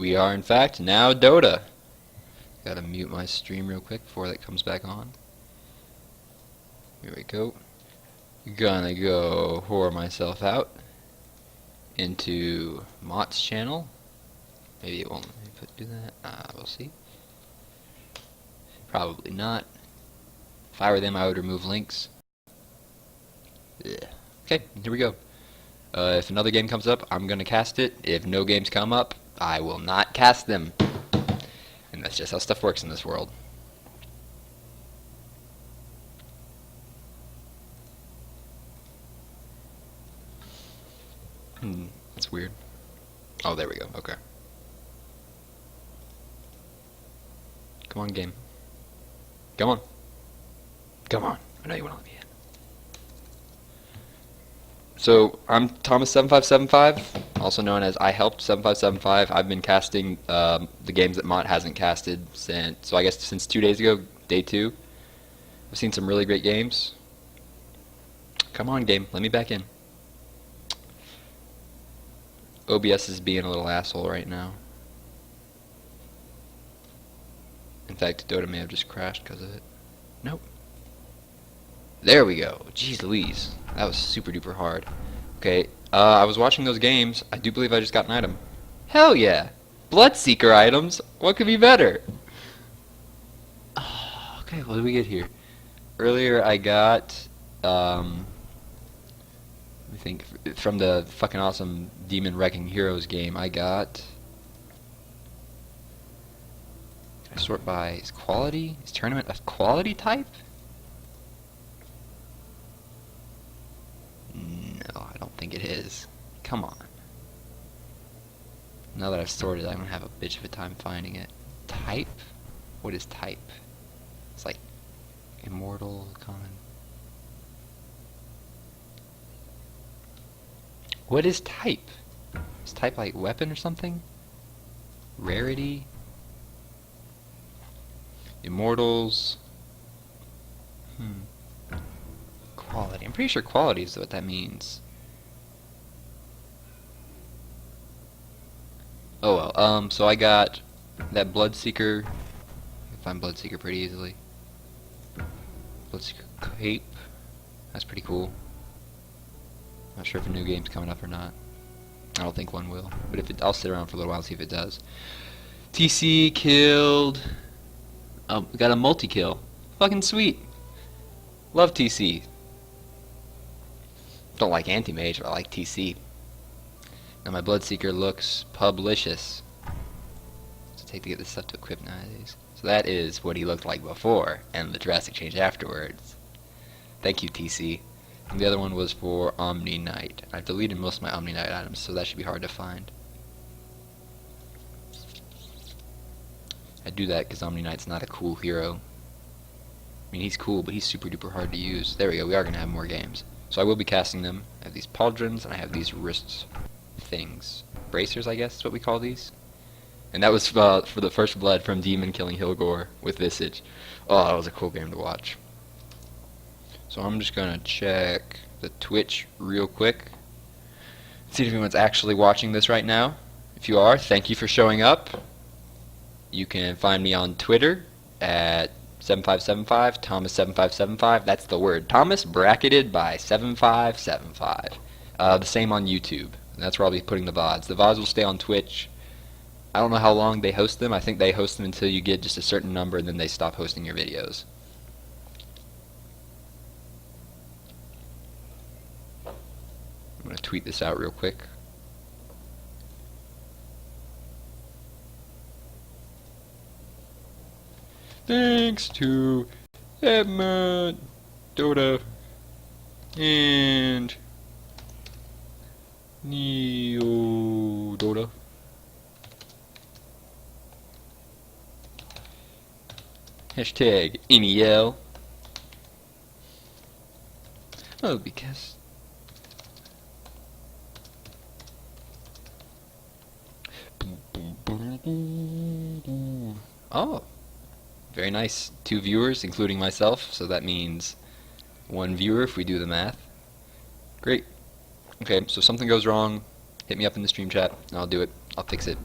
We are, in fact, now Dota. Gotta mute my stream real quick before that comes back on. Here we go. Gonna go whore myself out into Mott's channel. Maybe it won't let me do that. We'll see. Probably not. If I were them, I would remove links. Yeah. Okay, here we go. If another game comes up, I'm gonna cast it. If no games come up, I will not cast them. And that's just how stuff works in this world. That's weird. Oh, there we go. Okay. Come on, game. Come on. Come on. I know you want to let me in. So, I'm Thomas7575, also known as I Helped 7575. I've been casting the games that Mott hasn't casted since, so I guess since 2 days ago, day 2. I've seen some really great games. Come on, game. Let me back in. OBS is being a little asshole right now. In fact, Dota may have just crashed because of it. Nope. There we go. Jeez Louise. That was super duper hard. Okay, I was watching those games. I do believe I just got an item. Hell yeah! Bloodseeker items? What could be better? Okay, what did we get here? Earlier I got, let me think, from the fucking awesome Demon Wrecking Heroes game, I got... Can I sort by his quality? Is tournament a quality type? No, I don't think it is. Come on. Now that I've sorted, I'm gonna have a bitch of a time finding it. Type? What is type? It's like immortal, common. What is type? Is type like weapon or something? Rarity? Immortals? Quality. I'm pretty sure quality is what that means. Oh well, so I got that Bloodseeker. I can find Bloodseeker pretty easily. Bloodseeker cape. That's pretty cool. Not sure if a new game's coming up or not. I don't think one will. But if it, I'll sit around for a little while and see if it does. TC killed. We got a multi-kill. Fucking sweet. Love TC. Don't like anti-mage, but I like TC. Now my Bloodseeker looks publicious. What's it take to get this stuff to equip nowadays? So that is what he looked like before, and the drastic change afterwards. Thank you, TC. And the other one was for Omni Knight. I've deleted most of my Omni Knight items, so that should be hard to find. I do that because Omni Knight's not a cool hero. I mean, he's cool, but he's super duper hard to use. There we go, we are going to have more games. So I will be casting them. I have these pauldrons, and I have these wrist things. Bracers, I guess is what we call these. And that was for the first blood from Demon killing Hilgore with Visage. Oh, that was a cool game to watch. So I'm just going to check the Twitch real quick. See if anyone's actually watching this right now. If you are, thank you for showing up. You can find me on Twitter at 7575, Thomas7575. That's the word Thomas bracketed by 7575. The same on YouTube. That's where I'll be putting the VODs. The VODs will stay on Twitch. I don't know how long they host them. I think they host them until you get just a certain number and then they stop hosting your videos. I'm going to tweet this out real quick. Thanks to Emma, Dota, and NEL Dota. Hashtag NEL. Oh, because... Oh, very nice. 2 viewers, including myself, so that means 1 viewer if we do the math. Great. Okay, so if something goes wrong, hit me up in the stream chat, and I'll do it. I'll fix it.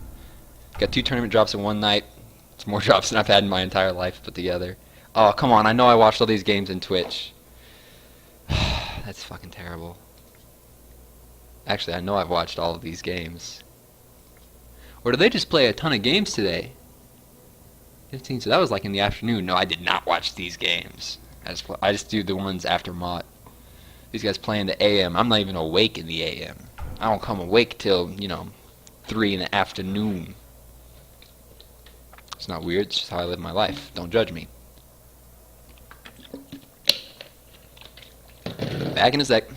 Got 2 tournament drops in one night. It's more drops than I've had in my entire life put together. Oh, come on. I know I watched all these games in Twitch. That's fucking terrible. Actually, I know I've watched all of these games. Or did they just play a ton of games today? 15, so that was like in the afternoon. No, I did not watch these games. I just do the ones after Mott. These guys play in the AM. I'm not even awake in the AM. I don't come awake till, 3 in the afternoon. It's not weird. It's just how I live my life. Don't judge me. Back in a sec.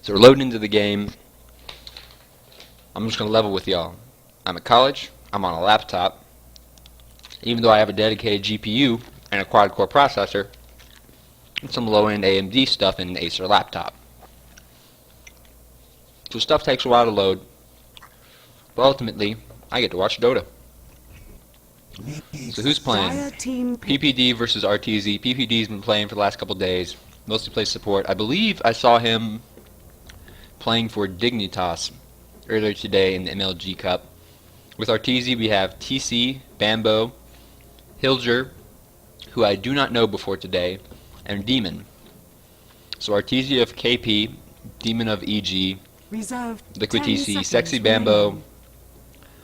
So we're loading into the game. I'm just going to level with y'all. I'm at college. I'm on a laptop. Even though I have a dedicated GPU and a quad-core processor, and some low-end AMD stuff in an Acer laptop. So stuff takes a while to load. But ultimately, I get to watch Dota. So who's playing? PPD versus RTZ. PPD's been playing for the last couple days. Mostly plays support. I believe I saw him playing for Dignitas earlier today in the MLG Cup. With RTZ we have TC, Bambo, Hilger, who I do not know before today, and Demon. So RTZ of KP, Demon of EG, Liquid TC, Sexy Bambo,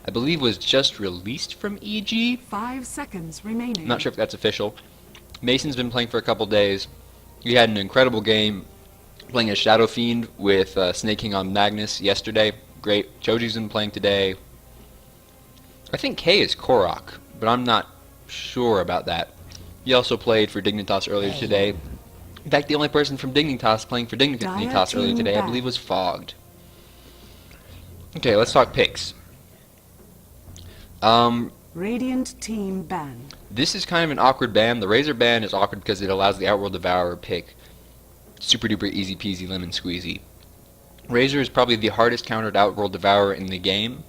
I believe was just released from EG. 5 seconds remaining. I'm not sure if that's official. Mason's been playing for a couple days. He had an incredible game playing as Shadow Fiend with Snake King on Magnus yesterday. Great. Choji's been playing today. I think K is Korok, but I'm not sure about that. He also played for Dignitas earlier today. In fact, the only person from Dignitas playing for Dignitas earlier today, I believe, was Fogged. Okay, let's talk picks. Radiant team ban. This is kind of an awkward ban. The Razor ban is awkward because it allows the Outworld Devourer pick. Super duper easy peasy lemon squeezy. Razor is probably the hardest countered Outworld Devourer in the game,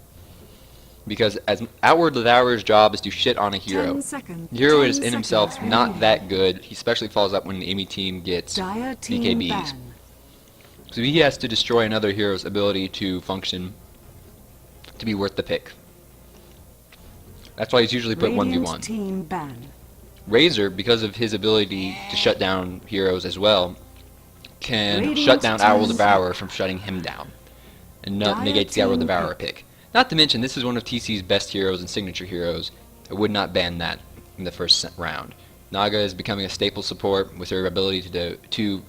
because as Outworld Devourer's job is to shit on a hero. The hero is in himself not that good. He especially falls up when the enemy team gets BKBs. So he has to destroy another hero's ability to function to be worth the pick. That's why he's usually put 1v1. Razor, because of his ability to shut down heroes as well, can shut down Outworld Devourer from shutting him down, and negates the Outworld Devourer pick. Not to mention, this is one of TC's best heroes and signature heroes. I would not ban that in the first round. Naga is becoming a staple support with her ability to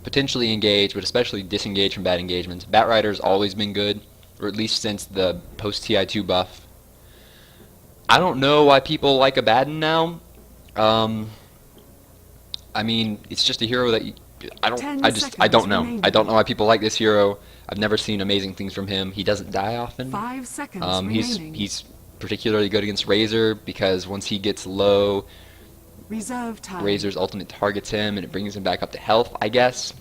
potentially engage, but especially disengage from bad engagements. Batrider's always been good, or at least since the post-TI2 buff. I don't know why people like Abaddon now. I mean, it's just a hero that I don't know. I don't know why people like this hero. I've never seen amazing things from him. He doesn't die often. 5 seconds remaining. He's particularly good against Razor because once he gets low, Reserve time. Razor's ultimate targets him and it brings him back up to health, I guess.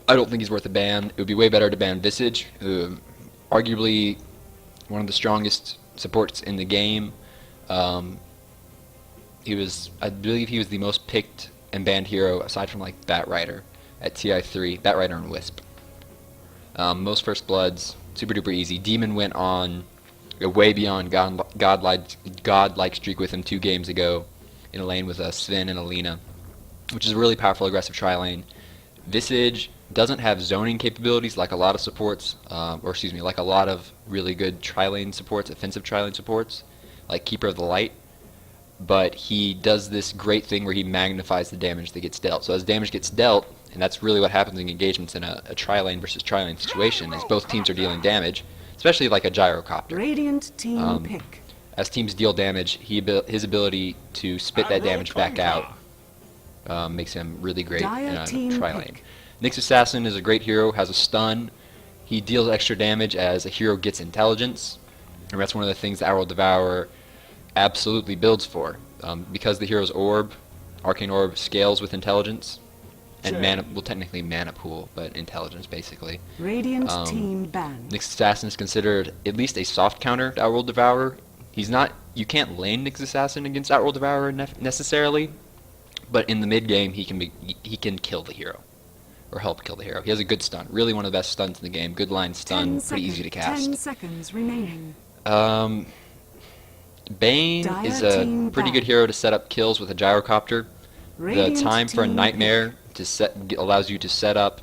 I don't think he's worth a ban. It would be way better to ban Visage, arguably one of the strongest supports in the game. I believe he was the most picked and banned hero aside from like Batrider at TI3, Batrider and Wisp. Most First Bloods, super duper easy. Demon went on way beyond godlike streak with him 2 games ago in a lane with Sven and Alina, which is a really powerful aggressive tri-lane. Visage doesn't have zoning capabilities like a lot of supports, like a lot of really good tri-lane supports, offensive tri-lane supports, like Keeper of the Light. But he does this great thing where he magnifies the damage that gets dealt. So as damage gets dealt, and that's really what happens in engagements in a tri-lane versus tri-lane situation, is both teams are dealing damage, especially like a gyrocopter. Radiant team pick. As teams deal damage, his ability to spit that damage back out makes him really great in a tri-lane. Nyx Assassin is a great hero, has a stun. He deals extra damage as a hero gets intelligence, and that's one of the things that Outworld Devourer absolutely builds for. Because the hero's orb Arcane Orb scales with intelligence. And Sure. mana, well, technically mana pool, but intelligence basically. Radiant team banned. Nyx Assassin is considered at least a soft counter to Outworld Devourer. He's not. You can't lane Nyx Assassin against Outworld Devourer necessarily, but in the mid game he can kill the hero, or help kill the hero. He has a good stun. Really one of the best stuns in the game. Good line stun. Pretty easy to cast. 10 seconds remaining. Bane Dire is a team pretty back. good hero to set up kills with a gyrocopter. Radiant The time for a team nightmare to allows you to set up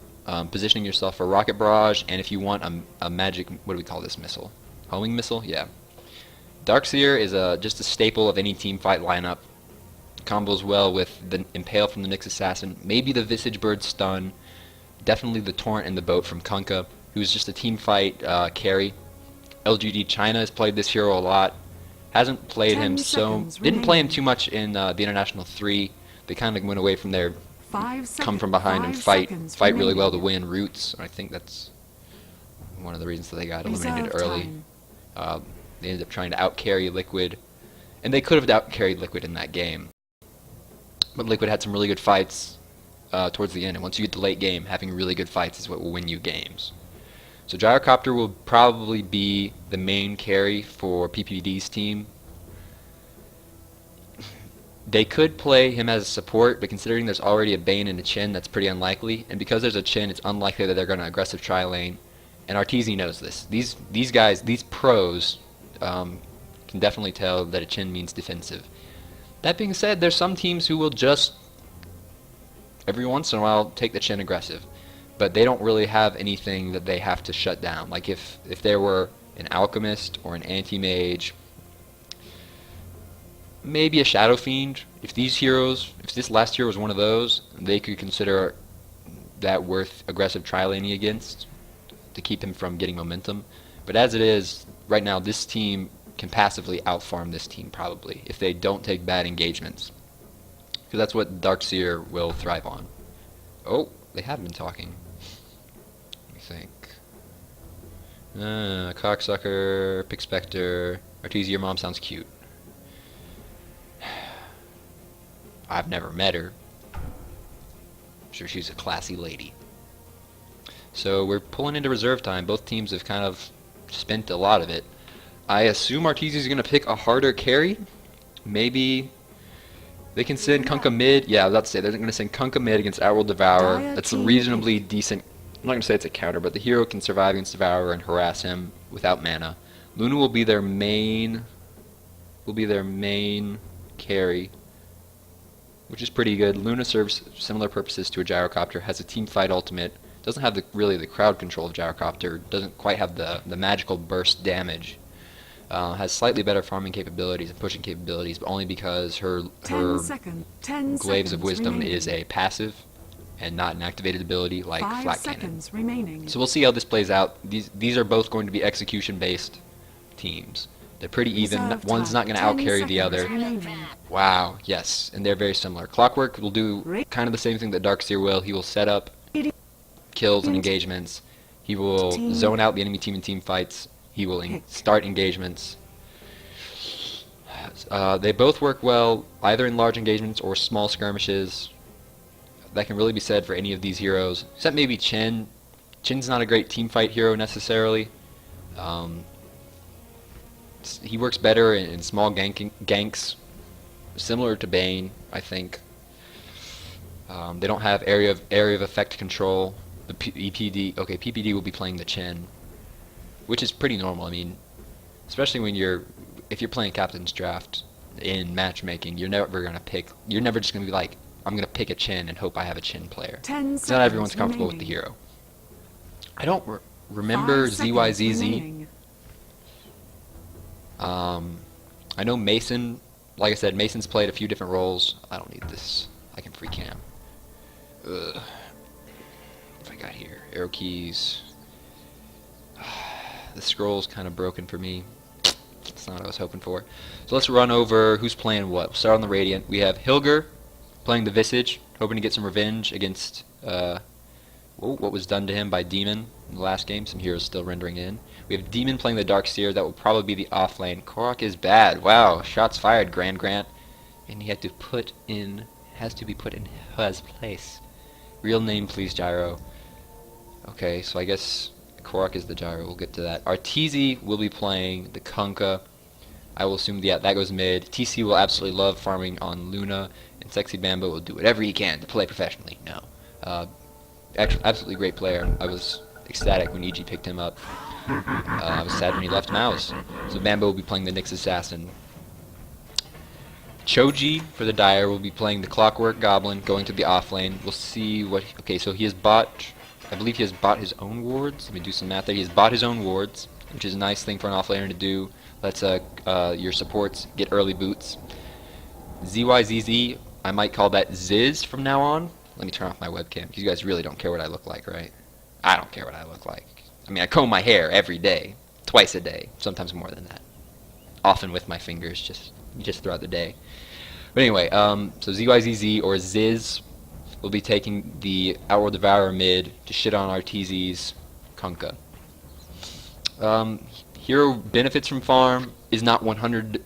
positioning yourself for rocket barrage, and if you want a magic, what do we call this missile? Homing missile? Yeah. Darkseer is just a staple of any team fight lineup. Combos well with the Impale from the Nyx Assassin, maybe the Visage Bird stun, definitely the Torrent and the Boat from Kunkka, who's just a team fight carry. LGD China has played this hero a lot. Hasn't played 10 him so seconds didn't play him remaining. too much in the International 3. They kind of went away from there, 5 seconds. come from behind and 5 fight seconds really well to remaining. win Roots. I think that's one of the reasons that they got eliminated Reserve early. time. They ended up trying to out-carry Liquid, and they could have out-carried Liquid in that game. But Liquid had some really good fights towards the end, and once you get to late game, having really good fights is what will win you games. So Gyrocopter will probably be the main carry for PPD's team. They could play him as a support, but considering there's already a Bane and a Chin, that's pretty unlikely. And because there's a Chin, it's unlikely that they're going to aggressive tri-lane. And Arteezy knows this. These guys, these pros, can definitely tell that a Chin means defensive. That being said, there's some teams who will just, every once in a while, take the Chin aggressive. But they don't really have anything that they have to shut down. Like if there were an Alchemist or an Anti-Mage, maybe a Shadow Fiend. If this last hero was one of those, they could consider that worth aggressive tri-laning against to keep him from getting momentum. But as it is, right now this team can passively outfarm this team probably if they don't take bad engagements. Because that's what Darkseer will thrive on. Oh, they have been talking. Let me think. Cocksucker, Pick Spectre, Arteezy, your mom sounds cute. I've never met her. I'm sure she's a classy lady. So we're pulling into reserve time. Both teams have kind of spent a lot of it. I assume Arteezy's going to pick a harder carry. Maybe they can send Kunkka mid. Yeah, I was about to say they're going to send Kunkka mid against Outworld Devourer. Dire That's a team reasonably decent. I'm not going to say it's a counter, but the hero can survive against Devourer and harass him without mana. Luna will be their main. Carry, which is pretty good. Luna serves similar purposes to a Gyrocopter. Has a team fight ultimate. Doesn't have really the crowd control of Gyrocopter. Doesn't quite have the magical burst damage. Has slightly better farming capabilities and pushing capabilities, but only because her 10 seconds. 10 Glaives of seconds Wisdom remaining. is a passive and not an activated ability like 5 Flat Cannon. seconds remaining. So we'll see how this plays out. These are both going to be execution-based teams. They're pretty even. Reserve One's time. not going to 10 out-carry the seconds other. remaining. Wow, yes, and they're very similar. Clockwork will do kind of the same thing that Darkseer will. He will set up kills and engagements. He will Team. zone out the enemy team in team fights. He will start engagements. They both work well either in large engagements or small skirmishes. That can really be said for any of these heroes, except maybe Chen. Chen's not a great team fight hero necessarily. He works better in small ganks, similar to Bane, I think. They don't have area of effect control. The PPD will be playing the Chen, which is pretty normal. I mean, especially if you're playing Captain's Draft in matchmaking, you're never just gonna be like, I'm gonna pick a Chen and hope I have a Chen player. 10 'Cause not everyone's comfortable with the remaining. hero. I don't remember 5 seconds ZYZZ. remaining. I know Mason, like I said, Mason's played a few different roles. I don't need this. I can free cam. Ugh. What have I got here? Arrow keys. The scroll's kind of broken for me. That's not what I was hoping for. So let's run over who's playing what. We'll start on the Radiant. We have Hilger playing the Visage, hoping to get some revenge against what was done to him by Demon in the last game. Some heroes still rendering in. We have Demon playing the Darkseer. That will probably be the off lane. Korok is bad. Wow, shots fired, Grand Grant. And he had to put in has to be put in his place. Real name, please, Gyro. Okay, so I guess Korok is the Gyro. We'll get to that. Arteezy will be playing the Kunkka. I will assume that goes mid. TC will absolutely love farming on Luna, and Sexy Bambo will do whatever he can to play professionally. No. Actually, absolutely great player. I was ecstatic when EG picked him up. I was sad when he left Mouse. So Bambo will be playing the Nyx Assassin. Choji for the Dire will be playing the Clockwork Goblin, going to the off lane. We'll see what... Okay, so he has bought... I believe he has bought his own wards. Let me do some math there. He has bought his own wards, which is a nice thing for an off-laner to do. Lets your supports get early boots. ZYZZ, I might call that Ziz from now on. Let me turn off my webcam, because you guys really don't care what I look like, right? I don't care what I look like. I mean, I comb my hair every day, twice a day, sometimes more than that. Often with my fingers, just throughout the day. But anyway, so ZYZZ or Ziz will be taking the Outworld Devourer mid to shit on Arteezy's Kunkka. Hero benefits from farm is not 100%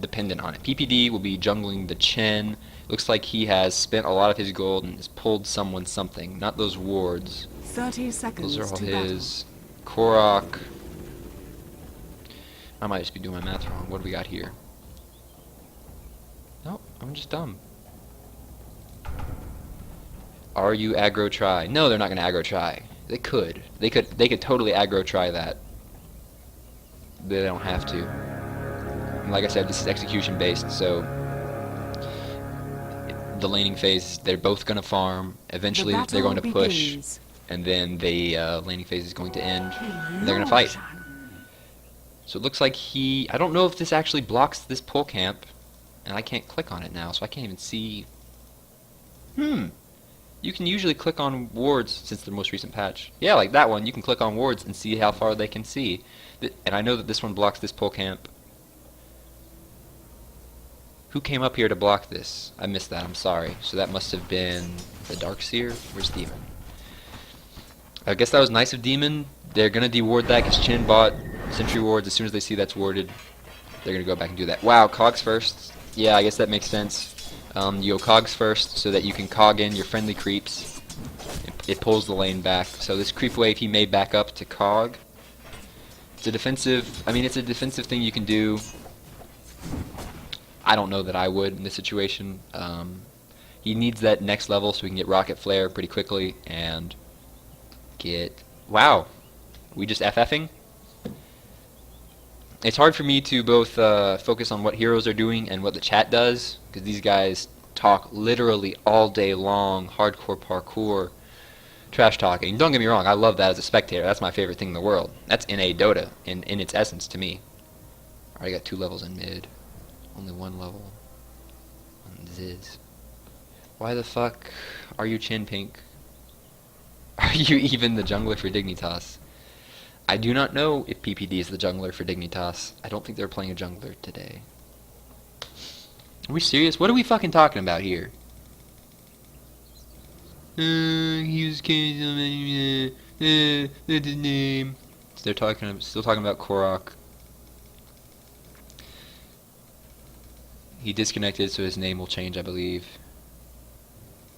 dependent on it. PPD will be jungling the Chen. Looks like he has spent a lot of his gold and has pulled someone something. Not those wards. 30 seconds. Those are all to his. Korok. I might just be doing my math wrong. What do we got here? Nope, I'm just dumb. Are you aggro try? No, they're not gonna aggro try. They could. They could totally aggro try that. They don't have to. And like I said, this is execution based, so the laning phase, they're both gonna farm. Eventually, they're going to push, and then the laning phase is going to end. And they're gonna fight. So it looks like I don't know if this actually blocks this pull camp, and I can't click on it now, so I can't even see. You can usually click on wards since the most recent patch. Yeah, like that one, you can click on wards and see how far they can see. And I know that this one blocks this pull camp. Who came up here to block this? I missed that, I'm sorry. So that must have been the Darkseer? Where's Demon? I guess that was nice of Demon. They're going to deward that because Chin bought Sentry wards. As soon as they see that's warded, they're going to go back and do that. Wow, Cogs first. Yeah, I guess that makes sense. You go Cogs first so that you can cog in your friendly creeps. It pulls the lane back. So this creep wave he made back up to Cog. It's a defensive, it's a defensive thing you can do. I don't know that I would in this situation. He needs that next level so we can get Rocket Flare pretty quickly and get... Wow, we just FFing? It's hard for me to both focus on what heroes are doing and what the chat does, because these guys talk literally all day long, hardcore parkour, trash talking. Don't get me wrong, I love that as a spectator. That's my favorite thing in the world. That's NA Dota, in its essence to me. I already got 2 levels in mid. Only 1 level on Ziz. Why the fuck are you Chin Pink? Are you even the jungler for Dignitas? I do not know if PPD is the jungler for Dignitas. I don't think they're playing a jungler today. Are we serious? What are we fucking talking about here? He was that's his name. So they're still talking about Korok. He disconnected, so his name will change, I believe.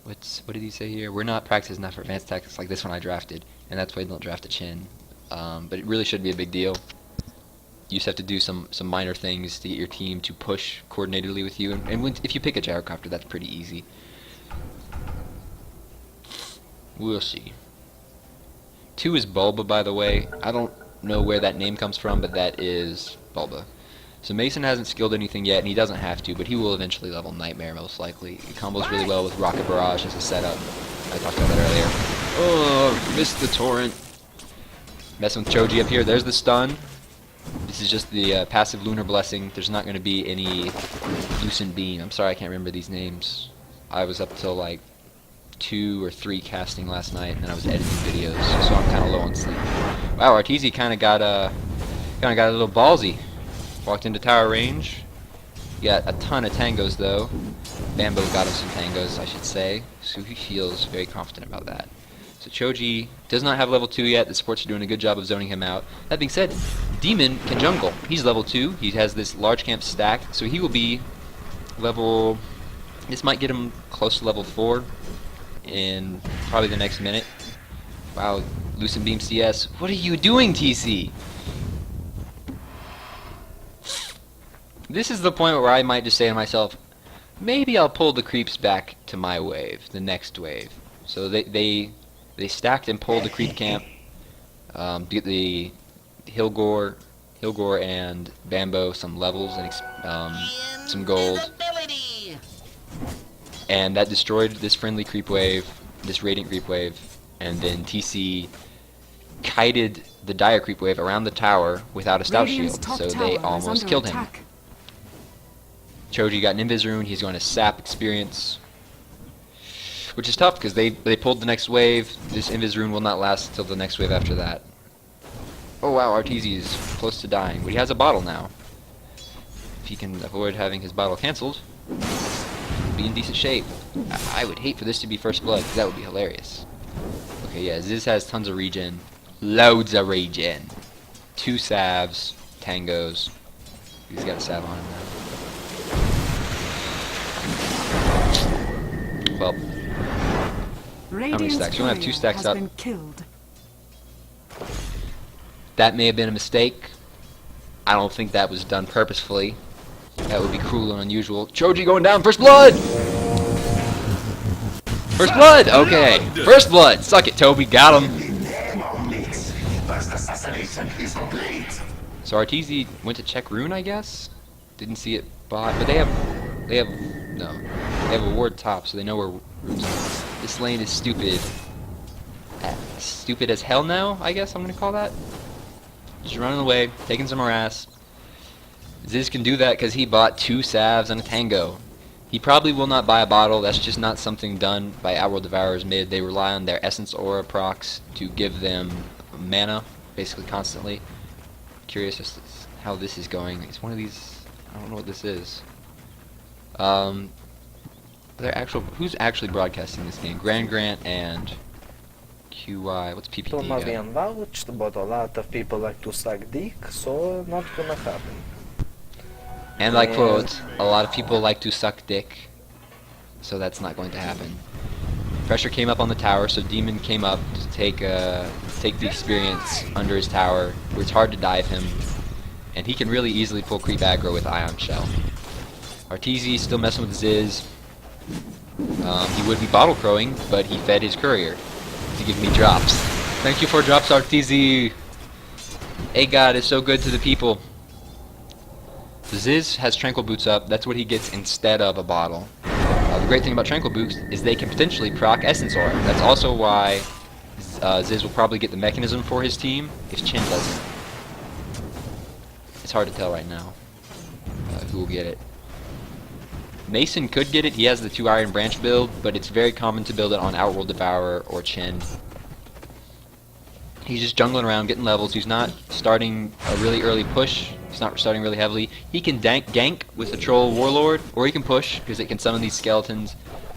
What did he say here? We're not practicing enough for advanced tactics like this one I drafted, and that's why they don't draft a Chin. But it really should be a big deal. You just have to do some minor things to get your team to push coordinatedly with you, and if you pick a gyrocopter, that's pretty easy. We'll see. 2 is Bulba, by the way. I don't know where that name comes from, but that is Bulba. So Mason hasn't skilled anything yet, and he doesn't have to, but he will eventually level Nightmare most likely. He combos really well with Rocket Barrage as a setup. I talked about that earlier. Oh, missed the torrent. Messing with Choji up here. There's the stun. This is just the passive Lunar Blessing. There's not going to be any Lucent Beam. I'm sorry I can't remember these names. I was up till like 2 or 3 casting last night, and then I was editing videos, so I'm kind of low on sleep. Wow, Arteezy kind of got a little ballsy. Walked into tower range. Got a ton of tangos though. Bambo got him some tangos, I should say. So he feels very confident about that. So Choji does not have level 2 yet. The supports are doing a good job of zoning him out. That being said, Demon can jungle. He's level 2. He has this large camp stack, so he will be level This might get him close to level 4 in probably the next minute. Wow, Lucent Beam CS. What are you doing, TC? This is the point where I might just say to myself, maybe I'll pull the creeps back to my wave, the next wave. So they stacked and pulled the creep camp to get the Hillgore and Bambo some levels and some gold. And that destroyed this friendly creep wave, this radiant creep wave, and then TC kited the dire creep wave around the tower without a stout shield, so they almost killed him. Choji got an Invis rune, he's going to sap experience, which is tough because they pulled the next wave. This Invis rune will not last until the next wave after that. Oh wow, RTZ is close to dying, but he has a bottle now. If he can avoid having his bottle cancelled, be in decent shape. I would hate for this to be first blood, because that would be hilarious. Okay, yeah, Ziz has tons of regen. Loads of regen. 2 salves, tangos. He's got a salve on him now. Well, how many stacks? You only have 2 stacks up. That may have been a mistake. I don't think that was done purposefully. That would be cruel and unusual. Choji going down, first blood! First blood! Okay. First blood! Suck it, Toby. Got him. So RTZ went to check rune, I guess? Didn't see it bot, but they have a ward top, so they know where runes are. This lane is stupid. Stupid as hell now, I guess I'm gonna call that. Just running away, taking some harass. Ziz can do that because he bought 2 salves and a tango. He probably will not buy a bottle. That's just not something done by Outworld Devourers mid. They rely on their Essence Aura procs to give them mana, basically constantly. Curious as to how this is going. It's one of these. I don't know what this is. Who's actually broadcasting this game? Grant and QI. What's PPD? Tomavian vouched, but a lot of people like to suck dick, so not gonna happen. And I quote, a lot of people like to suck dick, so that's not going to happen. Pressure came up on the tower, so Demon came up to take the experience under his tower, where it's hard to dive him, and he can really easily pull creep aggro with Ion Shell. RTZ still messing with Ziz. He would be bottle crowing, but he fed his courier to give me drops. Thank you for drops, RTZ. Hey God is so good to the people. Ziz has Tranquil Boots up. That's what he gets instead of a bottle. The great thing about Tranquil Boots is they can potentially proc Essence Aura. That's also why Ziz will probably get the mechanism for his team if Chin doesn't. It's hard to tell right now who will get it. Mason could get it. He has the 2 Iron Branch build, but it's very common to build it on Outworld Devourer or Chin. He's just jungling around, getting levels. He's not starting a really early push. He's not starting really heavily. He can gank with the Troll Warlord, or he can push, because it can summon these skeletons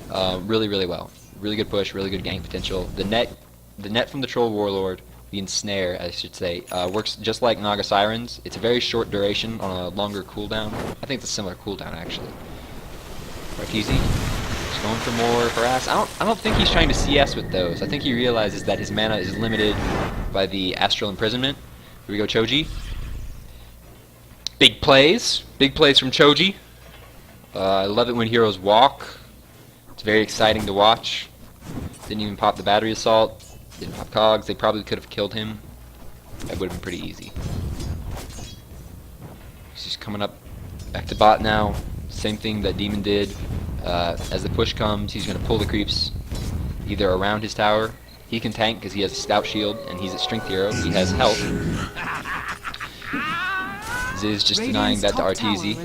really, really well. Really good push, really good gank potential. The net from the Troll Warlord, the ensnare, I should say, works just like Naga Sirens. It's a very short duration on a longer cooldown. I think it's a similar cooldown, actually. Marquise, just going for more harass. I don't think he's trying to CS with those. I think he realizes that his mana is limited by the Astral Imprisonment. Here we go, Choji. Big plays from Choji. I love it when heroes walk. It's very exciting to watch. Didn't even pop the battery assault. Didn't pop cogs. They probably could have killed him. That would have been pretty easy. He's just coming up back to bot now. Same thing that Demon did. As the push comes, he's going to pull the creeps either around his tower. He can tank because he has a stout shield and he's a strength hero. He has health. Ziz just denying that to RTZ.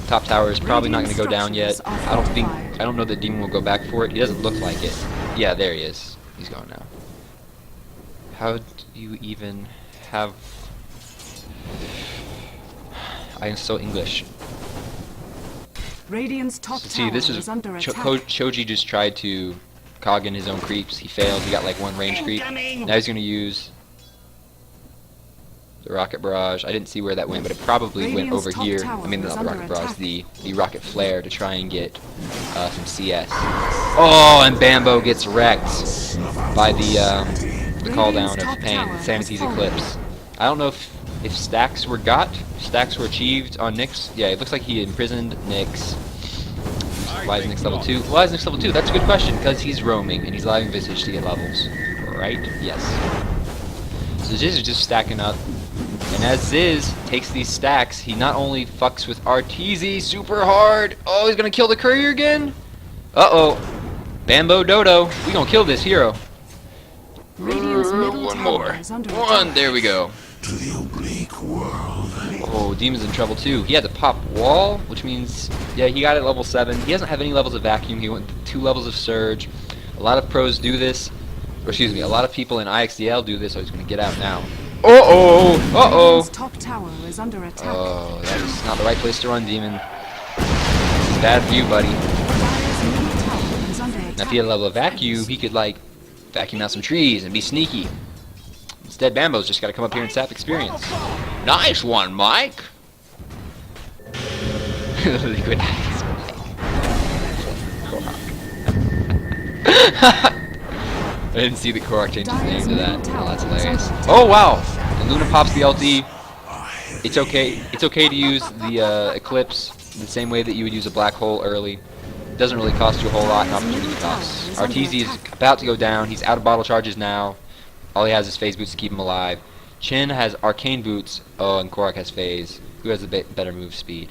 Top tower is probably not going to go down yet. I don't know that Demon will go back for it. He doesn't look like it. Yeah, there he is. He's gone now. How do you even have... I am so English. Radiant's top See, this is Choji just tried to cog in his own creeps. He failed. He got like 1 range creep. Now he's going to use The rocket barrage. I didn't see where that went, but it probably went Radiant's over top here. tower I mean, is not the under rocket barrage, attack. the rocket flare to try and get some CS. Oh, and Bambo gets wrecked by the call down of top pain. tower Sanity's has fallen. eclipse. I don't know if stacks were stacks were achieved on Nyx. Yeah, it looks like he imprisoned Nyx. Why is Nyx level 2? Why is Nyx level 2? That's a good question, because he's roaming and he's allowing Visage to get levels. Right? Yes. So Ziz is just stacking up. And as Ziz takes these stacks, he not only fucks with RTZ super hard. Oh, he's gonna kill the courier again? Uh-oh. Bambo Dodo. We gonna kill this hero. Radiant's middle One tower more. is under One. attack. There we go. To the oblique world. Oh, Demon's in trouble too. He had to pop wall, which means, yeah, he got it level 7. He doesn't have any levels of vacuum. He went 2 levels of surge. A lot of pros do this. Or excuse me, a lot of people in IXDL do this, so he's going to get out now. Uh-oh! Uh-oh! Radiant's top tower is under attack. Oh, that is not the right place to run, Demon. This is bad for you, buddy. Dire's middle tower is under attack. Now, if he had a level of vacuum, he could, like, vacuum out some trees and be sneaky. Instead, Bambo's just got to come up here and sap experience. Nice one, Mike! Liquid Ice Mike. I didn't see that Korok changed his name to that. Oh, that's hilarious. Oh, wow! And Luna pops the LT. It's okay. It's okay to use the Eclipse the same way that you would use a Black Hole early. It doesn't really cost you a whole lot in opportunity costs. RTZ is about to go down. He's out of bottle charges now. All he has is Phase Boots to keep him alive. Chin has Arcane Boots. Oh, and Korok has Phase. Who has the better move speed?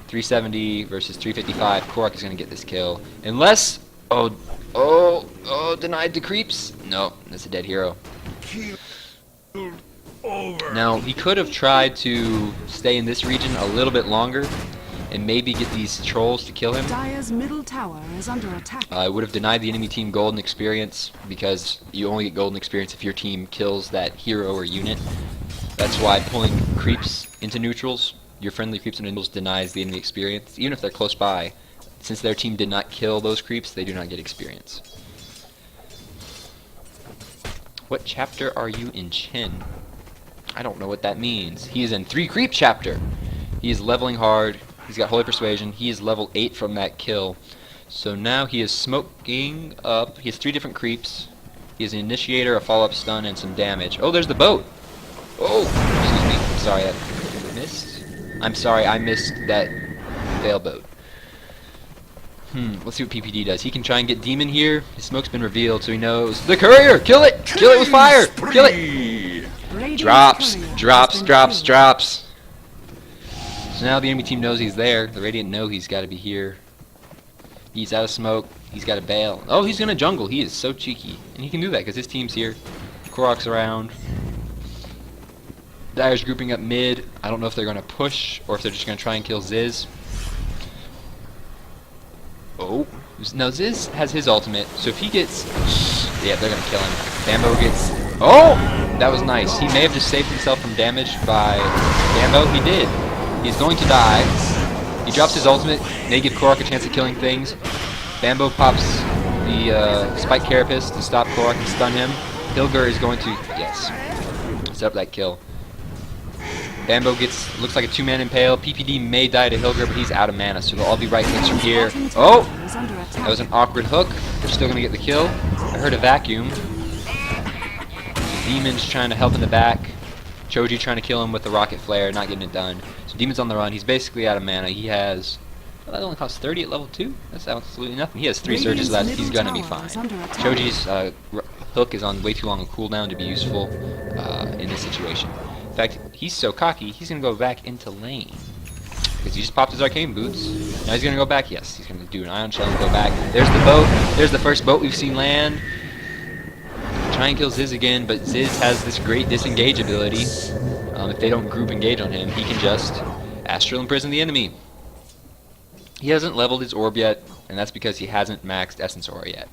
370 versus 355. Korok is going to get this kill. Unless... Oh, denied to creeps? No, that's a dead hero. Now, he could have tried to stay in this region a little bit longer and maybe get these trolls to kill him. Dire's middle tower is under attack. I would have denied the enemy team golden experience because you only get golden experience if your team kills that hero or unit. That's why pulling creeps into neutrals, your friendly creeps into neutrals, denies the enemy experience, even if they're close by. Since their team did not kill those creeps, they do not get experience. What chapter are you in, Chin? I don't know what that means. He is in 3 creep chapter. He is leveling hard. He's got Holy Persuasion. He is level 8 from that kill. So now he is smoking up. He has 3 different creeps. He has an initiator, a follow-up stun, and some damage. Oh, there's the boat. Oh, excuse me. I'm sorry, I missed. I'm sorry, I missed that fail boat. Let's see what PPD does. He can try and get Demon here. His smoke's been revealed, so he knows. The courier! Kill it! Kill it with fire! Kill it! Radiant's Drops, courier has drops, been drops, killed. drops. So now the enemy team knows he's there. The Radiant know he's got to be here. He's out of smoke. He's got to bail. Oh, he's gonna jungle. He is so cheeky, and he can do that because his team's here. Korok's around. Dire's grouping up mid. I don't know if they're gonna push or if they're just gonna try and kill Ziz. Oh, no, Ziz has his ultimate, so if he gets... Yeah, they're gonna kill him. Bambo gets... Oh! That was nice. He may have just saved himself from damage by Bambo. He did. He's going to die. He drops his ultimate. They give Korok a chance at killing things. Bambo pops the Spike Carapace to stop Korok and stun him. Hilger is going to... Yes. Set up that kill. Bambo gets, looks like a 2-man impale. PPD may die to Hilger, but he's out of mana, so they'll all be right clicks from here. Oh! That was an awkward hook. They're still going to get the kill. I heard a vacuum. Demon's trying to help in the back. Choji trying to kill him with the rocket flare, not getting it done. So Demon's on the run. He's basically out of mana. He has... Well, that only costs 30 at level 2? That's absolutely nothing. He has 3 surges left. He's going to be fine. Choji's hook is on way too long a cooldown to be useful in this situation. In fact, he's so cocky, he's going to go back into lane. Because he just popped his arcane boots. Now he's going to go back. Yes, he's going to do an ion shell and go back. There's the boat. There's the first boat we've seen land. Try and kill Ziz again, but Ziz has this great disengage ability. If they don't group engage on him, he can just astral imprison the enemy. He hasn't leveled his orb yet, and that's because he hasn't maxed Essence Aura yet.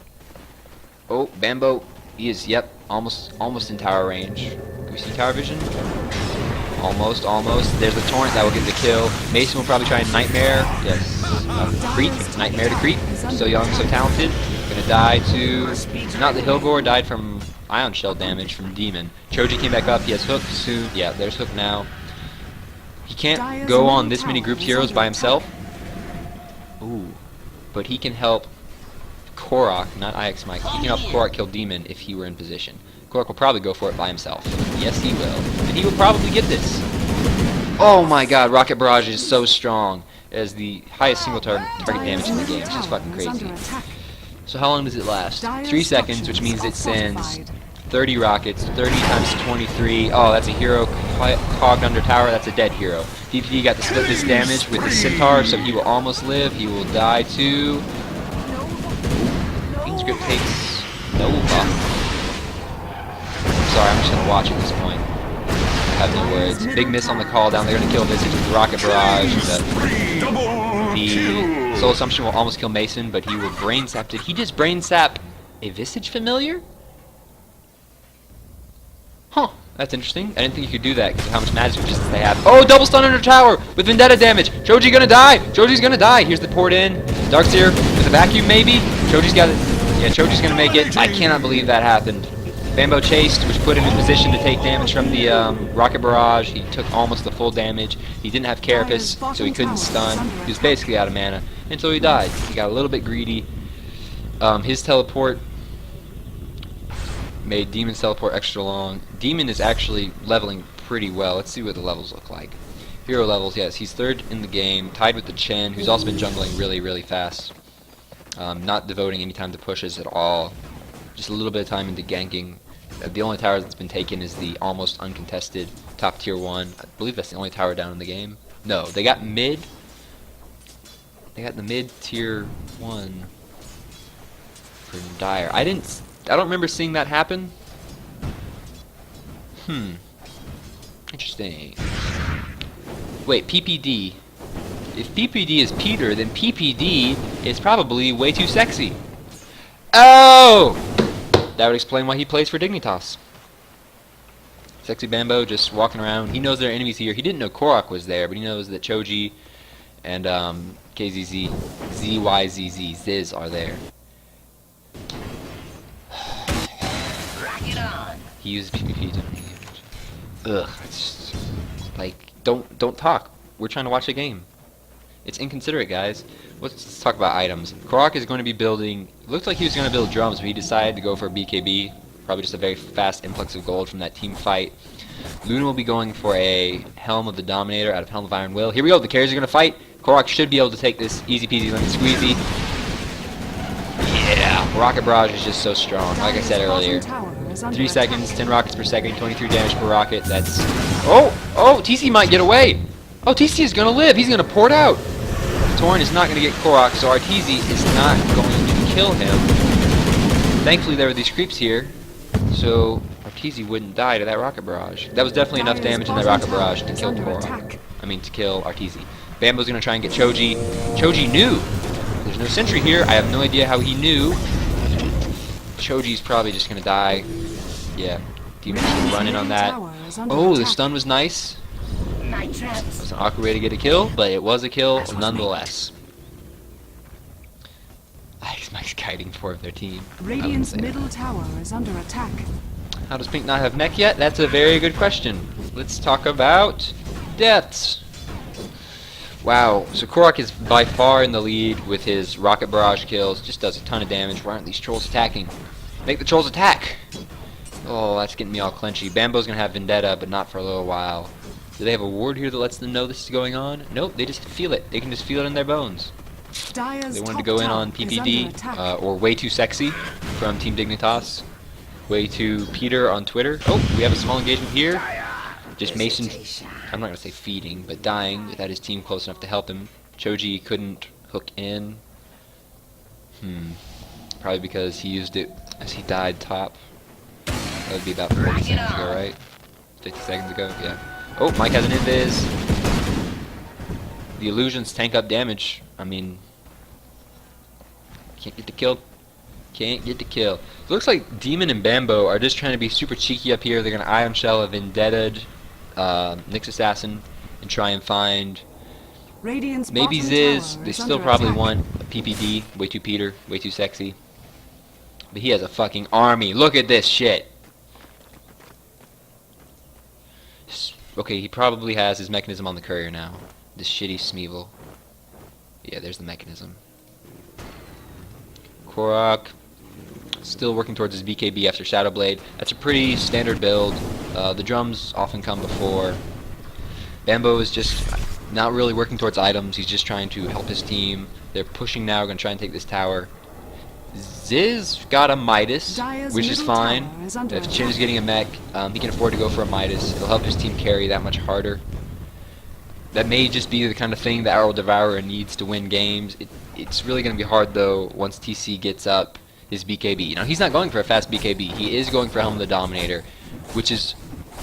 Oh, Bambo, he is, yep, almost in tower range. Can we see tower vision? Almost. There's the torrent that will get the kill. Mason will probably try and nightmare. Yes. Creep. Nightmare to creep. So young, so talented. Gonna die to... Not the Hilgor, died from Ion Shell damage from Demon. Choji came back up. He has Hook soon. Yeah, there's Hook now. He can't Dire's go middle on this many tower grouped is heroes under by attack. himself. Ooh. But he can help Korok, not IX Mike. He can help Korok kill Demon if he were in position. Korok will probably go for it by himself. Yes, he will. And he will probably get this. Oh my god, Rocket Barrage is so strong. It has the highest single target damage in the game. It's just fucking crazy. So how long does it last? 3 seconds, which means it sends 30 rockets, 30 times 23. Oh, that's a hero cogged under tower. That's a dead hero. DPD got to split this damage with the Centaur, so he will almost live. He will die too. Script takes Nova. Sorry, I'm just gonna watch at this point. I have no words. Big miss on the call down. They're gonna kill Visage with the Rocket Barrage. The Soul Assumption will almost kill Mason, but he will Brain Sap. Did he just Brain Sap a Visage familiar? Huh. That's interesting. I didn't think you could do that because of how much magic resistance they have. Oh, double stun under tower with Vendetta damage. Choji gonna die. Choji's gonna die. Here's the port in. Darkseer with a vacuum maybe. Choji's got it. Yeah, Choji's gonna make it. I cannot believe that happened. Bambo chased, which put him in position to take damage from the Rocket Barrage. He took almost the full damage. He didn't have Carapace, so he couldn't stun. He was basically out of mana until he died. He got a little bit greedy. His teleport made Demon's teleport extra long. Demon is actually leveling pretty well. Let's see what the levels look like. Hero levels, yes, he's 3rd in the game, tied with the Chen, who's also been jungling really, really fast. Not devoting any time to pushes at all. Just a little bit of time into ganking. The only tower that's been taken is the almost uncontested top tier 1. I believe that's the only tower down in the game. No, they got mid. They got the mid tier 1 for Dire. I don't remember seeing that happen. Interesting. Wait, PPD. If PPD is Peter, then PPD is probably way too sexy. Oh! That would explain why he plays for Dignitas. Sexy Bambo just walking around. He knows there are enemies here. He didn't know Korok was there, but he knows that Choji and KZZ, ZYZZ, Ziz are there. He uses PvP to ugh, it's just, like, don't talk. We're trying to watch a game. It's inconsiderate, guys. Let's talk about items. Korok is going to be building, looks like he was going to build drums, but he decided to go for a BKB. Probably just a very fast influx of gold from that team fight. Luna will be going for a Helm of the Dominator out of Helm of Iron Will. Here we go, the carries are going to fight. Korok should be able to take this easy peasy lemon squeezy. Yeah, Rocket Barrage is just so strong, like I said earlier. 3 seconds, 10 rockets per second, 23 damage per rocket. That's... Oh! TC might get away! Oh, TC is going to live! He's going to port out! Torn is not going to get Korok, so RTZ is not going to kill him. Thankfully, there were these creeps here, so RTZ wouldn't die to that Rocket Barrage. That was definitely enough damage in that Rocket Barrage to kill Korok. I mean, to kill RTZ. Bambo's going to try and get Choji. Choji knew! There's no sentry here. I have no idea how he knew. Choji's probably just going to die. Yeah, Demon's going to run in on that. Oh, the stun was nice. It was an awkward way to get a kill, but it was a kill nonetheless. IX Mike's kiting 4 of their team. Radiant's middle tower is under attack. How does Pink not have mech yet? That's a very good question. Let's talk about deaths. Wow, so Korok is by far in the lead with his Rocket Barrage kills. Just does a ton of damage. Why aren't these trolls attacking? Make the trolls attack! Oh, that's getting me all clenchy. Bambo's gonna have Vendetta, but not for a little while. Do they have a ward here that lets them know this is going on? Nope, they just feel it. They can just feel it in their bones. They wanted to go in on PPD, or Way Too Sexy from Team Dignitas. Way Too Peter on Twitter. Oh, we have a small engagement here. Just Mason, I'm not going to say feeding, but dying without his team close enough to help him. Choji couldn't hook in. Probably because he used it as he died top. That would be about 40 seconds ago, right? 50 seconds ago, yeah. Oh, Mike has an invis. The illusions tank up damage. I mean, can't get the kill. Can't get the kill. It looks like Demon and Bambo are just trying to be super cheeky up here. They're going to Ion Shell a Vendetta Nyx Assassin and try and find maybe Ziz. They still probably want a PPD. Way Too Peter. Way Too Sexy. But he has a fucking army. Look at this shit. Okay, he probably has his mechanism on the courier now. This shitty Smeevil. Yeah, there's the mechanism. Korok still working towards his BKB after Shadow Blade. That's a pretty standard build. The drums often come before. Bambo is just not really working towards items. He's just trying to help his team. They're pushing now, going to try and take this tower. Ziz got a Midas, Dire's which is middle fine. tower is under If Chin is attack. getting a mech, he can afford to go for a Midas. It'll help his team carry that much harder. That may just be the kind of thing that Arrow Devourer needs to win games. It's really going to be hard, though, once TC gets up his BKB. Now, he's not going for a fast BKB. He is going for Helm of the Dominator, which is...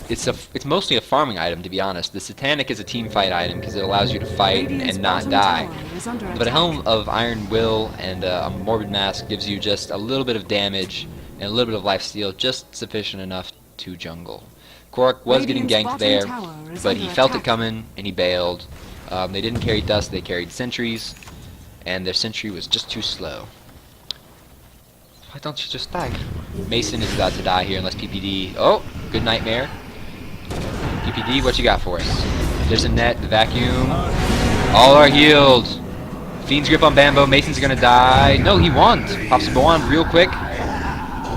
It's mostly a farming item, to be honest. The Satanic is a team fight item because it allows you to fight Radiant's and not bottom die. tower is under But a attack. Helm of Iron Will and a Morbid Mask gives you just a little bit of damage and a little bit of lifesteal, just sufficient enough to jungle. Korok was getting Radiant's ganked bottom there, tower is but under he felt it attack. coming and he bailed. They didn't carry Dust, they carried Sentries, and their Sentry was just too slow. Why don't you just die? Mason is about to die here unless PPD... Oh, good nightmare. PPD, what you got for us? There's a net, the vacuum. All are healed. Fiend's grip on Bambo. Mason's gonna die. No, he won. Pops a Boan real quick.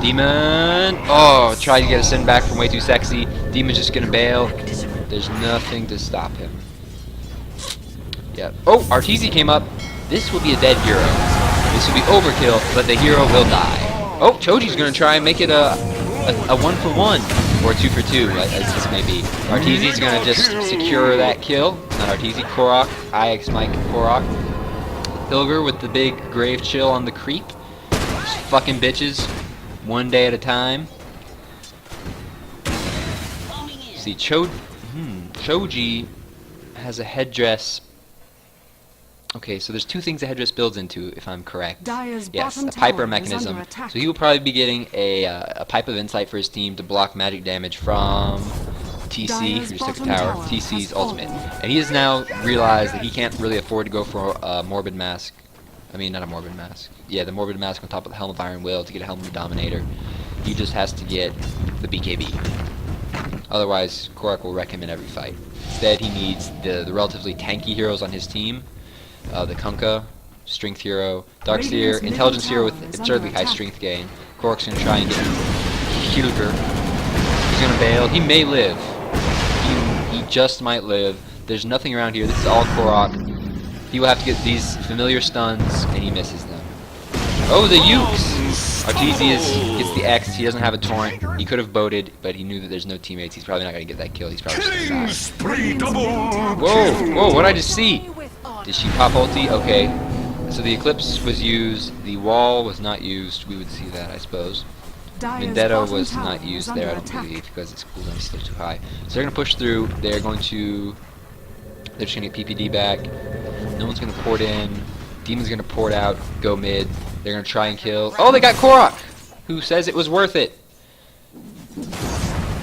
Demon. Oh, tried to get a send back from way too sexy. Demon's just gonna bail. There's nothing to stop him. Yeah. Oh, Arteezy came up. This will be a dead hero. This will be overkill, but the hero will die. Oh, Choji's gonna try and make it a 1-for-1 or 2-for-2, as this may be. Arteezy's gonna just secure that kill. Not Arteezy, Korok, IX Mike Korok. Hilger with the big grave chill on the creep. Just fucking bitches, one day at a time. See, Choji has a headdress. Okay, so there's two things the headdress builds into, if I'm correct. Dire's Yes, bottom a Piper tower is mechanism. under attack. So he will probably be getting a Pipe of Insight for his team to block magic damage from TC, Dire's who just took a bottom tower, tower TC's has ultimate. fallen. And he has now realized that he can't really afford to go for a Morbid Mask. I mean, not a Morbid Mask. Yeah, the Morbid Mask on top of the Helm of Iron Will to get a Helm of the Dominator. He just has to get the BKB. Otherwise, Korok will wreck him in every fight. Instead, he needs the relatively tanky heroes on his team. The Kunkka, Strength Hero, Darkseer, Radiant's Intelligence Hero middle with tower is absurdly under high attack. strength gain. Korok's gonna try and get Hilger. He's gonna bail. He may live. He just might live. There's nothing around here. This is all Korok. He will have to get these familiar stuns, and he misses them. Oh, the Ukes! Arteezy gets the X. He doesn't have a torrent. He could have boated, but he knew that there's no teammates. He's probably not gonna get that kill. He's probably just gonna Killing die. spree double. Whoa, whoa, what'd I just see? Did she pop ulti? Okay. So the Eclipse was used, the wall was not used, we would see that, I suppose. Dire's Vendetta bottom was tower not is used under there, I don't attack. believe, because its cooldown is still too high. So they're going to push through, they're just going to get PPD back, no one's going to port in, Demon's going to port out, go mid, they're going to try and kill. Oh, they got Korok! Who says it was worth it?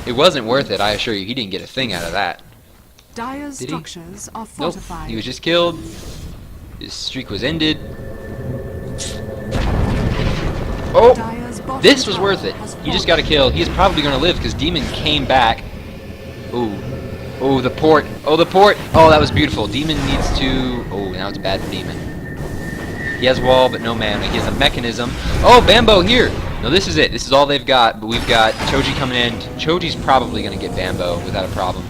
It wasn't worth it, I assure you, he didn't get a thing out of that. Dire's Did he? structures are Nope, fortified. he was just killed. His streak was ended. Oh, Dire's bottom this was tower worth it. has He just fallen. got a kill. He's probably going to live because Demon came back. Ooh. Oh, the port. Oh, the port. Oh, that was beautiful. Demon needs to... Oh, now it's bad for Demon. He has wall, but no mana. He has a mechanism. Oh, Bambo here. No, this is it. This is all they've got. But we've got Choji coming in. Choji's probably going to get Bambo without a problem.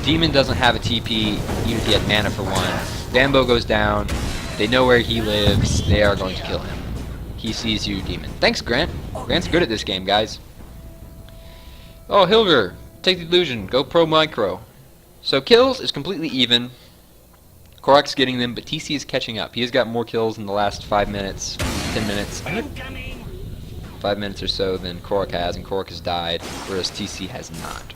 Demon doesn't have a TP, even if he had mana for one. Bambo goes down. They know where he lives. They are going to kill him. He sees you, Demon. Thanks, Grant. Grant's good at this game, guys. Oh, Hilger. Take the illusion. Go pro micro. So kills is completely even. Korok's getting them, but TC is catching up. He has got more kills in the last 5 minutes, 10 minutes, 5 minutes or so than Korok has, and Korok has died, whereas TC has not.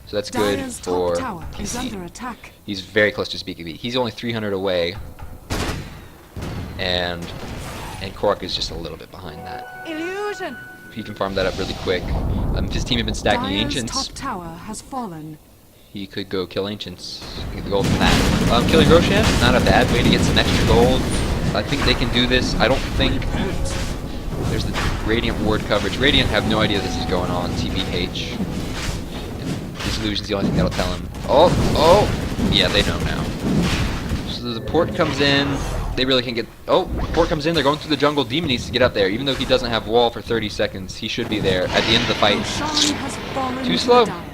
So that's good Dire's for top tower is under TC. attack. He's very close to BKB. He's only 300 away, and Korok is just a little bit behind that. Illusion. He can farm that up really quick. If his team had been stacking Dire's Ancients, top tower has fallen. he could go kill Ancients, get the gold from that. Killing Roshan, not a bad way to get some extra gold. I think they can do this. I don't think... There's the Radiant ward coverage. Radiant have no idea this is going on, TBH. This illusion's the only thing that'll tell him. Oh! Yeah, they know now. So the port comes in. They really can't get... Oh! Port comes in. They're going through the jungle. Demon needs to get up there. Even though he doesn't have wall for 30 seconds, he should be there at the end of the fight. Roshan has fallen Too to slow. the dire.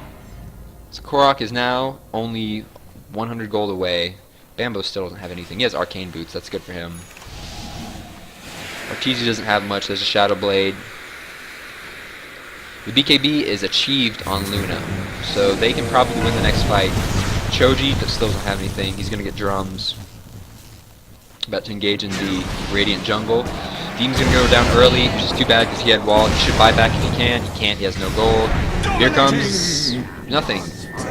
So Korok is now only 100 gold away. Bambo still doesn't have anything. He has arcane boots. That's good for him. Arteezy doesn't have much. There's a Shadow Blade. The BKB is achieved on Luna, so they can probably win the next fight. Choji still doesn't have anything. He's going to get drums. About to engage in the Radiant Jungle. Demon's going to go down early, which is too bad because he had wall. He should buy back if he can. He can't. He has no gold. Here comes nothing.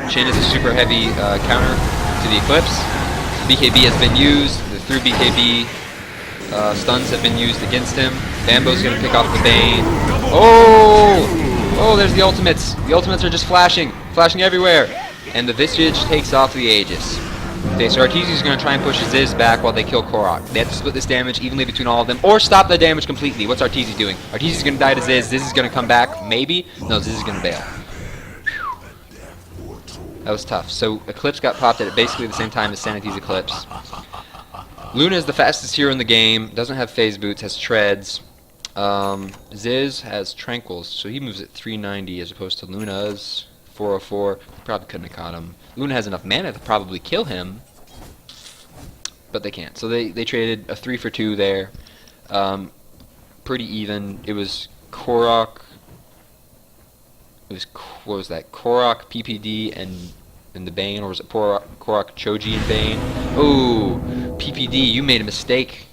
Shin is a super heavy counter to the Eclipse. BKB has been used. The through BKB stuns have been used against him. Bambo's going to pick off the Bane. Oh! Oh, there's the ultimates. The ultimates are just flashing everywhere. And the Visage takes off the Aegis. Okay, so Arteezy's going to try and push Ziz back while they kill Korok. They have to split this damage evenly between all of them, or stop the damage completely. What's Arteezy doing? Arteezy's going to die to Ziz. Ziz is going to come back, maybe? No, Ziz is going to bail. That was tough. So Eclipse got popped at basically the same time as Sanity's Eclipse. Luna is the fastest hero in the game. Doesn't have phase boots, has treads. Ziz has tranquils, so he moves at 390 as opposed to Luna's 404. Probably couldn't have caught him. Luna has enough mana to probably kill him, but they can't. So they traded a 3 for 2 there. Pretty even. It was Korok. What was that? Korok, PPD, and the Bane, or was it Korok, Choji, and Bane? Oh, PPD, you made a mistake.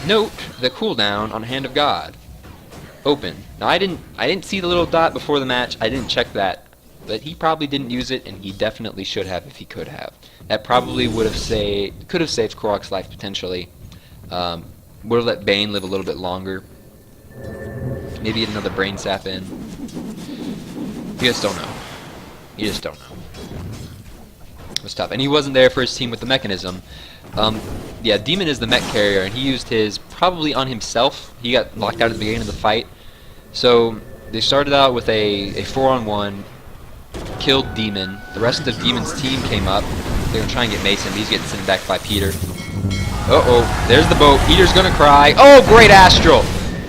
Note the cooldown on Hand of God. Open. Now I didn't see the little dot before the match. I didn't check that, but he probably didn't use it, and he definitely should have if he could have. That probably could have saved Korok's life potentially. Would have let Bane live a little bit longer. Maybe get another brain sap in. You just don't know. You just don't know. It was tough, and he wasn't there for his team with the mechanism. Yeah, Demon is the mech carrier, and he used his probably on himself. He got locked out at the beginning of the fight. So they started out with a 4-on-1, killed Demon. The rest of Demon's team came up. They're going to try and get Mason, but he's getting sent back by Peter. Uh-oh, there's the boat. Peter's going to cry. Oh, great Astral!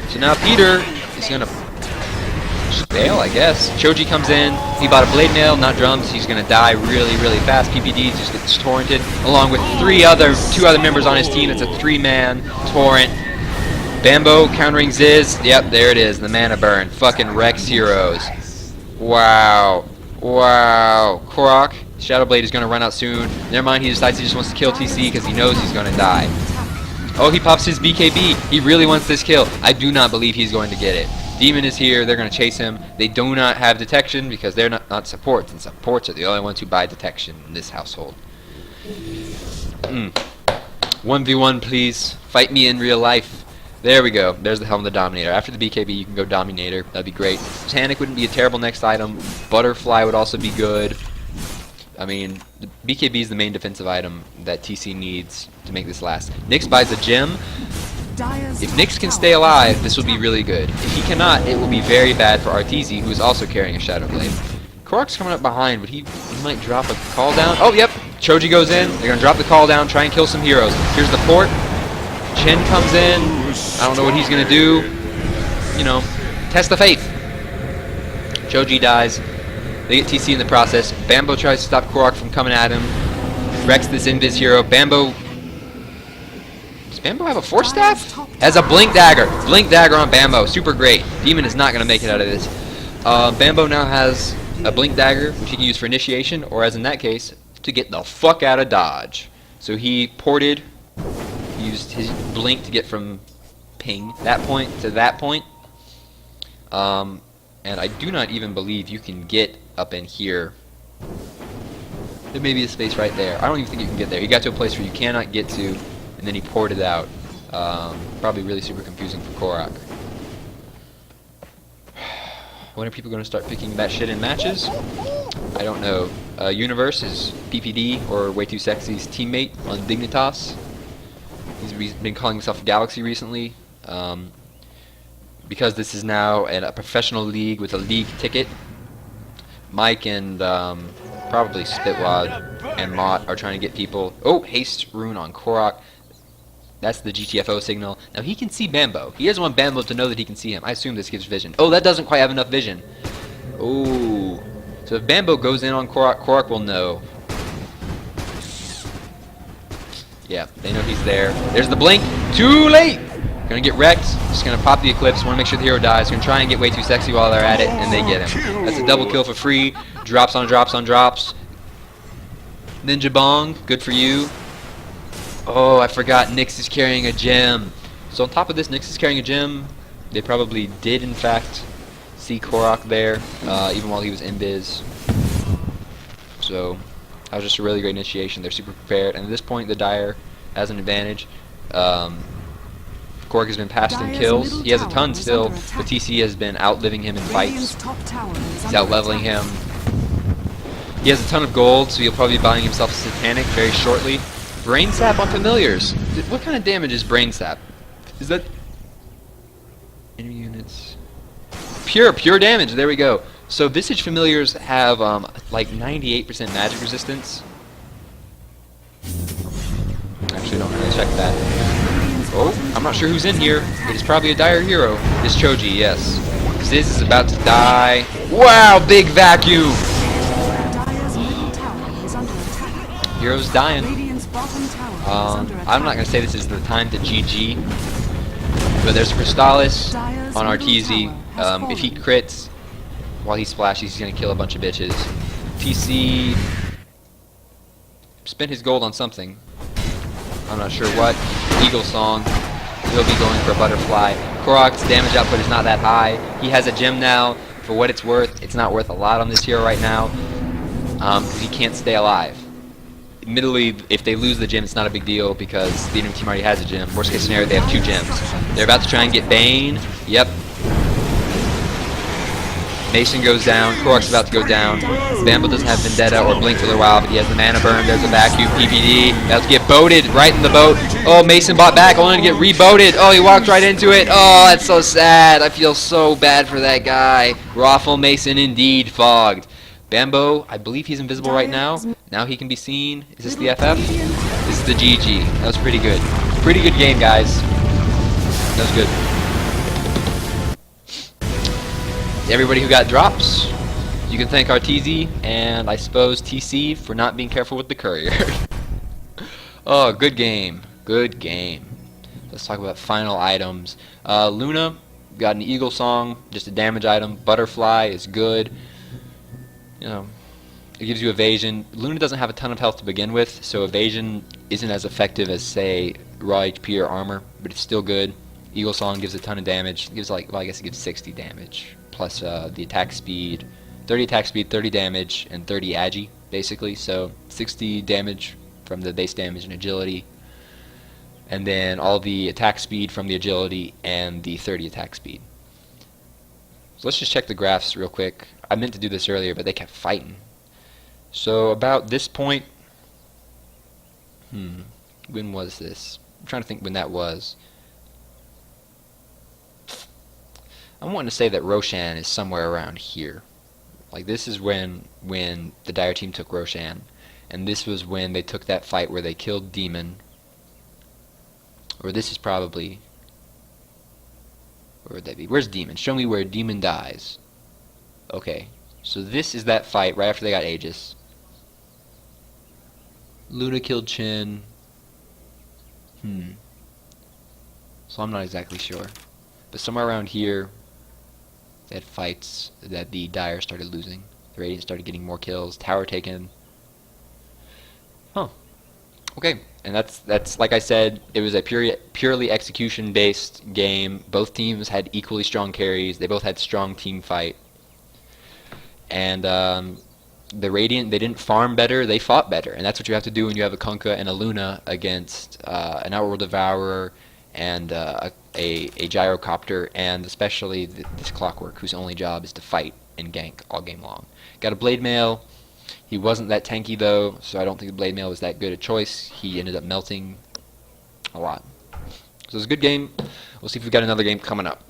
So now Peter is going to just bail, I guess. Choji comes in. He bought a blade mail, not drums. He's going to die really, really fast. PPD just gets torrented, along with two other members on his team. It's a 3-man torrent. Bambo countering Ziz. Yep, there it is. The mana burn. Fucking Rex heroes. Wow. Wow. Korok. Shadow Blade is going to run out soon. Never mind, he decides he just wants to kill TC because he knows he's going to die. Oh, he pops his BKB. He really wants this kill. I do not believe he's going to get it. Demon is here. They're going to chase him. They do not have detection because they're not supports, and supports are the only ones who buy detection in this household. 1v1, please. Fight me in real life. There we go. There's the Helm of the Dominator. After the BKB, you can go Dominator. That'd be great. Titanic wouldn't be a terrible next item. Butterfly would also be good. I mean, the BKB is the main defensive item that TC needs to make this last. Nyx buys a gem. If Nyx can stay alive, this will be really good. If he cannot, it will be very bad for Arteezy, who is also carrying a Shadow Blade. Korok's coming up behind, but he might drop a call down. Oh, yep. Choji goes in. They're going to drop the call down, try and kill some heroes. Here's the port. Chen comes in. I don't know what he's going to do. You know, test the faith. Choji dies. They get TC in the process. Bambo tries to stop Korok from coming at him. Rex this Invis hero. Bambo... Does Bambo have a Force Staff? Has a Blink Dagger. Blink Dagger on Bambo. Super great. Demon is not going to make it out of this. Bambo now has a Blink Dagger, which he can use for initiation, or as in that case, to get the fuck out of dodge. So he ported, used his Blink to get from ping, that point to that point. And I do not even believe you can get up in here. There may be a space right there. I don't even think you can get there. He got to a place where you cannot get to, and then he ported out. Probably really super confusing for Korok. When are people going to start picking that shit in matches? I don't know. Universe is PPD, or Way Too Sexy's teammate on Dignitas. He's been calling himself Galaxy recently. Because this is now a professional league with a league ticket, Mike and probably Spitwad and Mott are trying to get people. Oh, haste rune on Korok. That's the GTFO signal. Now he can see Bambo. He doesn't want Bambo to know that he can see him. I assume this gives vision. Oh, that doesn't quite have enough vision. Oh. So if Bambo goes in on Korok, Korok will know. Yeah, they know he's there. There's the blink. Too late! Gonna get wrecked. Just gonna pop the Eclipse. Wanna make sure the hero dies. Gonna try and get way too sexy while they're at it, and they get him. That's a double kill for free. Drops on drops on drops. Ninja Bong, good for you. Oh, I forgot Nyx is carrying a gem. So on top of this, Nyx is carrying a gem. They probably did, in fact, see Korok there, even while he was in biz. So that was just a really great initiation. They're super prepared, and at this point, the Dire has an advantage. Korok has been passed in kills. He has a ton still, but TC has been outliving him in fights. He's out-leveling him. He has a ton of gold, so he'll probably be buying himself a Satanic very shortly. Brain Sap on Familiars. What kind of damage is Brain Sap? Is that... enemy units... Pure damage, there we go. So Visage Familiars have like 98% magic resistance. Actually, don't really check that. Oh, I'm not sure who's in here. It is probably a Dire hero. It's Choji, yes. Ziz is about to die. Wow, big vacuum! Hero's dying. I'm not going to say this is the time to GG, but there's a Crystallis on Arteezy. If he crits while he splashes, he's going to kill a bunch of bitches. TC spent his gold on something. I'm not sure what. Eagle Song. He'll be going for a butterfly. Korok's damage output is not that high. He has a gem now. For what it's worth, it's not worth a lot on this hero right now, because he can't stay alive. Admittedly, if they lose the gem, it's not a big deal because the enemy team already has a gem. Worst case scenario, they have 2 gems. They're about to try and get Bane. Yep. Mason goes down. Korok's about to go down. Bambo doesn't have Vendetta or Blink for a while, but he has the Mana Burn. There's a vacuum. PPD. About to get boated right in the boat. Oh, Mason bought back, only to get reboated. Oh, he walked right into it. Oh, that's so sad. I feel so bad for that guy. Raffle Mason indeed fogged. Bambo, I believe he's invisible right now. Now he can be seen. Is this the FF? This is the GG. That was pretty good. Pretty good game, guys. That was good. Everybody who got drops, you can thank Arteezy and I suppose TC for not being careful with the courier. Oh, good game. Good game. Let's talk about final items. Luna got an Eagle Song, just a damage item. Butterfly is good. You know, it gives you evasion. Luna doesn't have a ton of health to begin with, so evasion isn't as effective as, say, raw HP or armor, but it's still good. Eagle Song gives a ton of damage. It gives like, well, I guess it gives 60 damage plus the attack speed, 30 attack speed, 30 damage, and 30 agi basically. So 60 damage from the base damage and agility, and then all the attack speed from the agility and the 30 attack speed. So let's just check the graphs real quick. I meant to do this earlier, but they kept fighting. So about this point, when was this? I'm trying to think when that was. I'm wanting to say that Roshan is somewhere around here. Like this is when the Dire team took Roshan, and this was when they took that fight where they killed Demon. Or this is probably, where would that be? Where's Demon? Show me where Demon dies. Okay, so this is that fight right after they got Aegis. Luna killed Chin. So I'm not exactly sure. But somewhere around here, they had fights that the Dire started losing. The Radiant started getting more kills. Tower taken. Huh. Okay, and that's like I said, it was a purely execution-based game. Both teams had equally strong carries. They both had strong team fight. And the Radiant, they didn't farm better, they fought better. And that's what you have to do when you have a Kunkka and a Luna against an Outworld Devourer and a Gyrocopter, and especially this Clockwork, whose only job is to fight and gank all game long. Got a Blade Mail. He wasn't that tanky though, so I don't think the Blade Mail was that good a choice. He ended up melting a lot. So it was a good game. We'll see if we've got another game coming up.